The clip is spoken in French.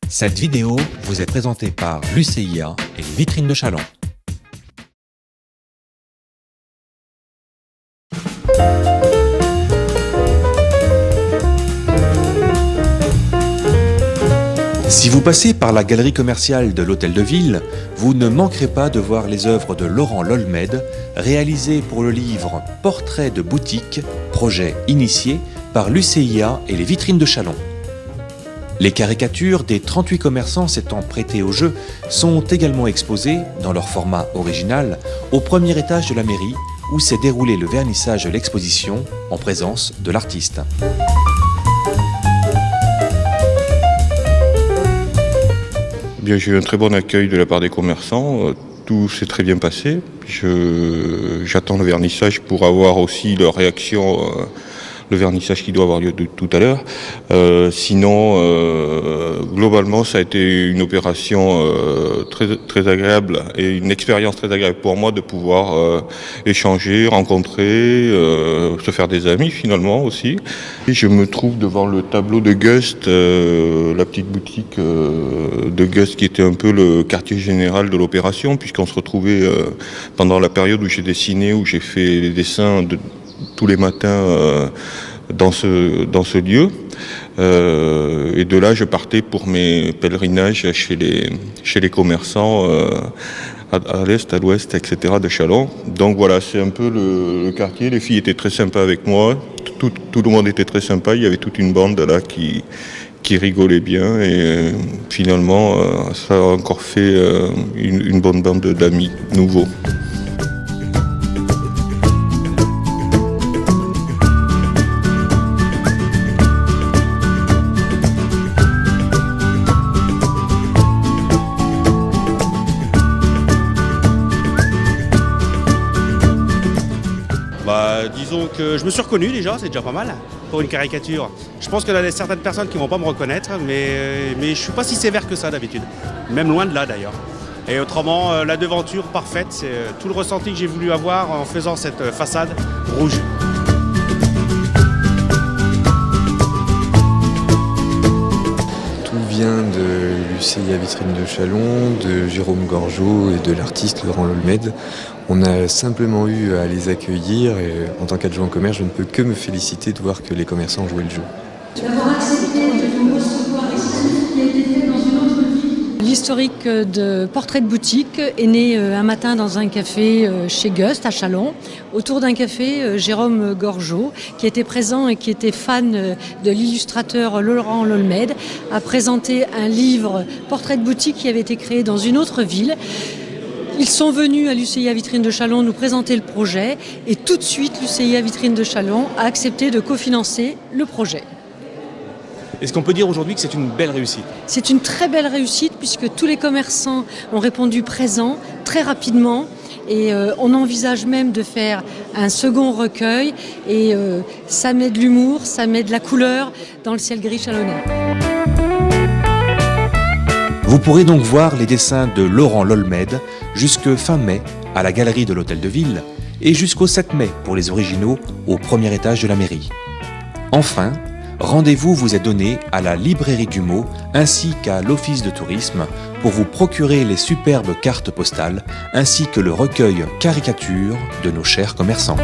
Cette vidéo vous est présentée par l'UCIA et les vitrines de Châlons. Si vous passez par la galerie commerciale de l'Hôtel de Ville, vous ne manquerez pas de voir les œuvres de Laurent Lolmed, réalisées pour le livre Portrait de boutique, projet initié par l'UCIA et les vitrines de Châlons. Les caricatures des 38 commerçants s'étant prêtés au jeu sont également exposées, dans leur format original, au premier étage de la mairie, où s'est déroulé le vernissage de l'exposition en présence de l'artiste. Bien, j'ai eu un très bon accueil de la part des commerçants, tout s'est très bien passé. J'attends le vernissage pour avoir aussi leur réaction, le vernissage qui doit avoir lieu tout à l'heure. Globalement, ça a été une opération très agréable et une expérience très agréable pour moi de pouvoir échanger, rencontrer, se faire des amis finalement aussi. Et je me trouve devant le tableau de Gust, la petite boutique de Gust qui était un peu le quartier général de l'opération, puisqu'on se retrouvait pendant la période où j'ai dessiné, où j'ai fait les dessins tous les matins dans ce lieu. Et de là, je partais pour mes pèlerinages chez les commerçants à l'est, à l'ouest, etc. de Châlons. Donc voilà, c'est un peu le quartier. Les filles étaient très sympas avec moi. Tout le monde était très sympa. Il y avait toute une bande là qui rigolait bien. Et finalement, ça a encore fait une bonne bande d'amis nouveaux. Disons que je me suis reconnu déjà, c'est déjà pas mal pour une caricature. Je pense qu'il y a certaines personnes qui ne vont pas me reconnaître, mais je ne suis pas si sévère que ça d'habitude, même loin de là d'ailleurs. Et autrement, la devanture parfaite, c'est tout le ressenti que j'ai voulu avoir en faisant cette façade rouge. Tout vient de l'UCIA Vitrine de Châlons, de Jérôme Gorgeau et de l'artiste Laurent Lolmed. On a simplement eu à les accueillir et en tant qu'adjoint commerce, je ne peux que me féliciter de voir que les commerçants jouaient le jeu. L'historique de Portrait de boutique est né un matin dans un café chez Gust à Châlons, autour d'un café Jérôme Gorgeau, qui était présent et qui était fan de l'illustrateur Laurent Lolmed, a présenté un livre Portrait de boutique qui avait été créé dans une autre ville. Ils sont venus à l'UCIA Vitrine de Châlons nous présenter le projet et tout de suite l'UCIA Vitrine de Châlons a accepté de cofinancer le projet. Est-ce qu'on peut dire aujourd'hui que c'est une belle réussite ? C'est une très belle réussite puisque tous les commerçants ont répondu présent très rapidement et on envisage même de faire un second recueil et ça met de l'humour, ça met de la couleur dans le ciel gris chalonnais. Vous pourrez donc voir les dessins de Laurent Lolmed jusque fin mai à la galerie de l'Hôtel de Ville et jusqu'au 7 mai pour les originaux au premier étage de la mairie. Enfin, rendez-vous vous est donné à la librairie du mot ainsi qu'à l'office de tourisme pour vous procurer les superbes cartes postales ainsi que le recueil caricature de nos chers commerçants.